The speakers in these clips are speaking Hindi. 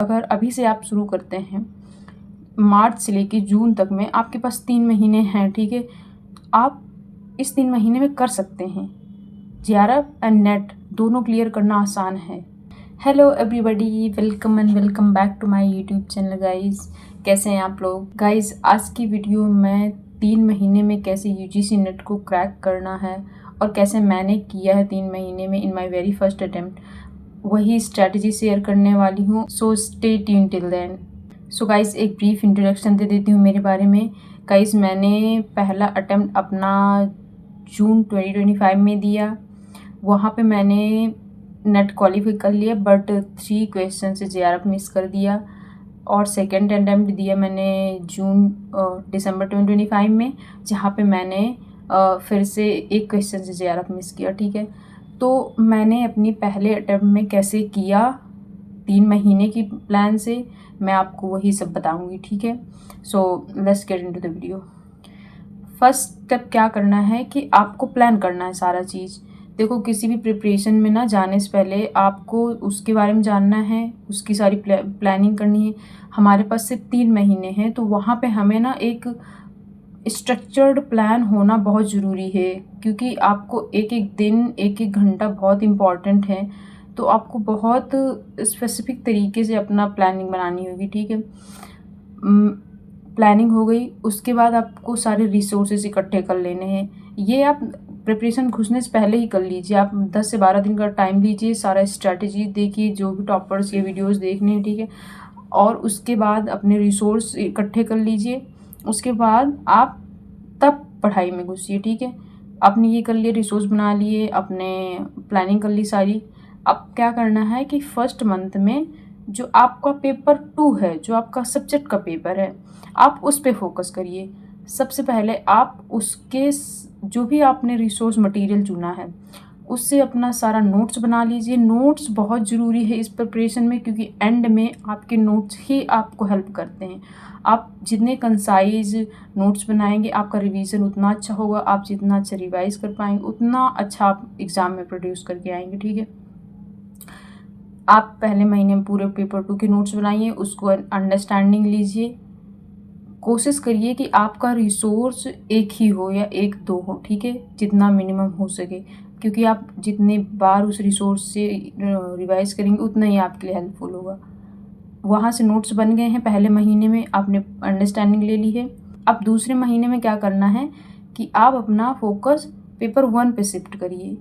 अगर अभी से आप शुरू करते हैं, मार्च से लेके जून तक में आपके पास 3 महीने हैं, ठीक है। आप इस 3 महीने में कर सकते हैं। जेआरएफ एंड नेट दोनों क्लियर करना आसान है। Hello everybody, welcome and welcome back to my YouTube channel guys. कैसे हैं आप लोग गाइस? आज की वीडियो में 3 महीने में कैसे यूजीसी नेट को क्रैक करना है और कैसे मैंने किया है 3 महीने में in my very first attempt, वही स्ट्रैटेजी शेयर करने वाली हूँ। So stay tune till then. So guys, एक ब्रीफ इंट्रोडक्शन दे देती हूँ मेरे बारे में। गाइस, मैंने पहला अटेम्प्ट अपना जून 2025 में दिया। वहाँ पे मैंने नेट क्वालिफाई कर लिया, बट 3 क्वेश्चन से जेआरएफ मिस कर दिया। और सेकेंड अटेम्प्ट दिया मैंने दिसंबर 2025 में, जहाँ पे मैंने फिर से 1 क्वेश्चन से जेआरएफ मिस किया, ठीक है। तो मैंने अपनी पहले अटेम्प्ट में कैसे किया 3 महीने की प्लान से, मैं आपको वही सब बताऊंगी, ठीक है। So let's get into the video. First step क्या करना है कि आपको प्लान करना है सारा चीज़। देखो, किसी भी प्रिपरेशन में ना जाने से पहले आपको उसके बारे में जानना है, उसकी सारी प्लानिंग करनी है। हमारे पास सिर्फ 3 महीने हैं, तो वहाँ पे हमें ना एक स्ट्रक्चर्ड प्लान होना बहुत ज़रूरी है, क्योंकि आपको एक एक दिन, एक एक घंटा बहुत इम्पॉर्टेंट है। तो आपको बहुत स्पेसिफिक तरीके से अपना प्लानिंग बनानी होगी, ठीक है। प्लानिंग हो गई, उसके बाद आपको सारे रिसोर्सेज इकट्ठे कर लेने हैं। ये आप प्रिपरेशन घुसने से पहले ही कर लीजिए। आप 10 से 12 दिन का टाइम लीजिए, सारा स्ट्रैटेजी देखिए, जो भी टॉपर्स ये वीडियोस देखने हैं, ठीक है। और उसके बाद अपने रिसोर्स इकट्ठे कर लीजिए। उसके बाद आप तब पढ़ाई में घुसिए, ठीक है। आपने ये कर लिया, रिसोर्स बना लिए, अपने प्लानिंग कर ली सारी। अब क्या करना है कि फर्स्ट मंथ में जो आपका पेपर 2 है, जो आपका सब्जेक्ट का पेपर है, आप उस पे फोकस करिए। सबसे पहले आप उसके जो भी आपने रिसोर्स मटेरियल चुना है, उससे अपना सारा नोट्स बना लीजिए। नोट्स बहुत ज़रूरी है इस प्रिपरेशन में, क्योंकि एंड में आपके नोट्स ही आपको हेल्प करते हैं। आप जितने कंसाइज नोट्स बनाएंगे, आपका रिवीजन उतना अच्छा होगा। आप जितना अच्छा रिवाइज कर पाएंगे, उतना अच्छा आप एग्ज़ाम में प्रोड्यूस करके आएंगे, ठीक है। आप पहले महीने में पूरे पेपर 2 के नोट्स बनाइए, उसको अंडरस्टैंडिंग लीजिए। कोशिश करिए कि आपका रिसोर्स एक ही हो या 1-2 हो, ठीक है, जितना मिनिमम हो सके, क्योंकि आप जितने बार उस रिसोर्स से रिवाइज करेंगे उतना ही आपके लिए हेल्पफुल होगा। वहाँ से नोट्स बन गए हैं, पहले महीने में आपने अंडरस्टैंडिंग ले ली है। अब दूसरे महीने में क्या करना है कि आप अपना फोकस पेपर 1 पे शिफ्ट करिए।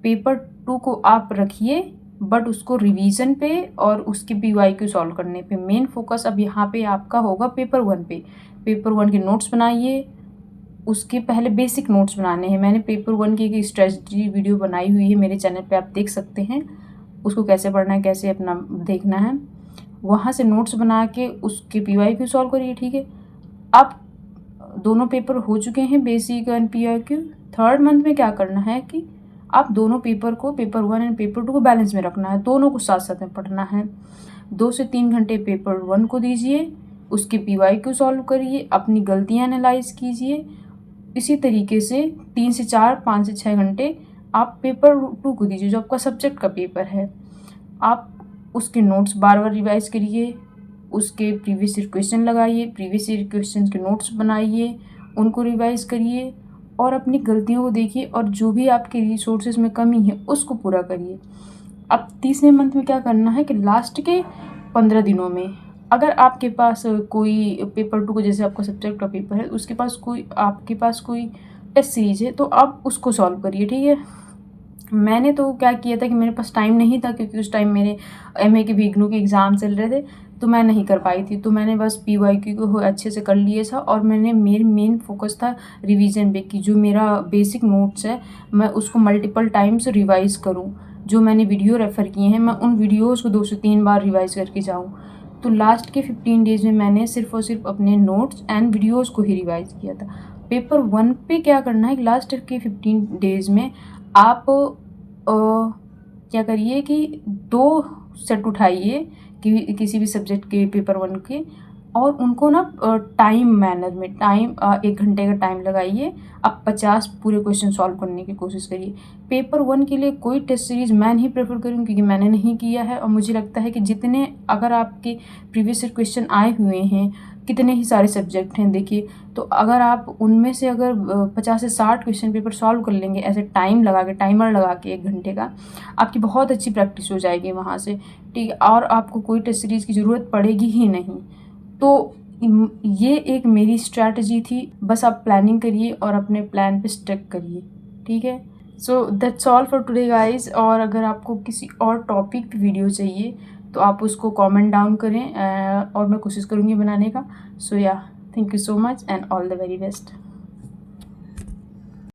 पेपर 2 को आप रखिए, बट उसको रिवीजन पे और उसके PYQ सॉल्व करने पे मेन फोकस अब यहाँ पे आपका होगा पेपर 1 पे। पेपर 1 के नोट्स बनाइए, उसके पहले बेसिक नोट्स बनाने हैं। मैंने पेपर 1 की एक स्ट्रेटजी वीडियो बनाई हुई है मेरे चैनल पे, आप देख सकते हैं उसको, कैसे पढ़ना है, कैसे अपना देखना है। वहाँ से नोट्स बना के उसके PYQ सॉल्व करिए, ठीक है। अब दोनों पेपर हो चुके हैं, basic and PYQ। Third month में क्या करना है कि आप दोनों पेपर को, पेपर 1 एंड पेपर 2 को बैलेंस में रखना है, दोनों को साथ साथ में पढ़ना है। 2 से 3 घंटे पेपर 1 को दीजिए, उसके PYQ सॉल्व करिए, अपनी गलतियां एनालाइज कीजिए। इसी तरीके से 3 से 4, 5 से 6 घंटे आप पेपर 2 को दीजिए, जो आपका सब्जेक्ट का पेपर है। आप उसके नोट्स बार बार रिवाइज करिए, उसके प्रीवियस ईयर क्वेश्चन लगाइए, प्रीवियस ईयर क्वेश्चन के नोट्स बनाइए, उनको रिवाइज करिए और अपनी गलतियों को देखिए, और जो भी आपके रिसोर्सेज में कमी है उसको पूरा करिए। अब तीसरे मंथ में क्या करना है कि लास्ट के 15 दिनों में अगर आपके पास कोई पेपर 2 को, जैसे आपका सब्जेक्ट का पेपर है, उसके पास कोई, आपके पास कोई टेस्ट सीरीज है, तो आप उसको सॉल्व करिए, ठीक है। मैंने तो क्या किया था कि मेरे पास टाइम नहीं था, क्योंकि उस टाइम मेरे MA के VIGNU के एग्ज़ाम चल रहे थे, तो मैं नहीं कर पाई थी। तो मैंने बस PYQ को अच्छे से कर लिए था, और मैंने मेन फोकस था रिवीजन पे, कि जो मेरा बेसिक नोट्स है मैं उसको मल्टीपल टाइम्स रिवाइज़ करूँ। जो मैंने वीडियो रेफ़र किए हैं, मैं उन वीडियोज़ को 2 से 3 बार रिवाइज़ करके जाऊँ। तो लास्ट के 15 डेज़ में मैंने सिर्फ और सिर्फ अपने नोट्स एंड वीडियोज़ को ही रिवाइज़ किया था। पेपर 1 पे क्या करना है, लास्ट के 15 डेज़ में आप क्या करिए कि 2 सेट उठाइए कि किसी भी सब्जेक्ट के पेपर 1 के, और उनको ना टाइम मैनर में 1 घंटे का टाइम लगाइए। आप 50 पूरे क्वेश्चन सॉल्व करने की कोशिश करिए। पेपर 1 के लिए कोई टेस्ट सीरीज़ मैं नहीं प्रेफ़र करूँगी क्योंकि मैंने नहीं किया है और मुझे लगता है कि जितने अगर आपके प्रीवियस ईयर क्वेश्चन आए हुए हैं, कितने ही सारे सब्जेक्ट हैं देखिए, तो अगर आप उनमें से अगर 50 से 60 क्वेश्चन पेपर सॉल्व कर लेंगे ऐसे टाइम लगा के, टाइमर लगा के 1 घंटे का, आपकी बहुत अच्छी प्रैक्टिस हो जाएगी वहाँ से, ठीक है? और आपको कोई टेस्ट सीरीज़ की ज़रूरत पड़ेगी ही नहीं। तो ये एक मेरी स्ट्रैटेजी थी, बस आप प्लानिंग करिए और अपने प्लान पे स्टिक करिए, ठीक है? So that's all for today guys. और अगर आपको किसी और टॉपिक पे वीडियो चाहिए तो आप उसको कमेंट डाउन करें और मैं कोशिश करूँगी बनाने का। सो या, thank you so much and all the very best.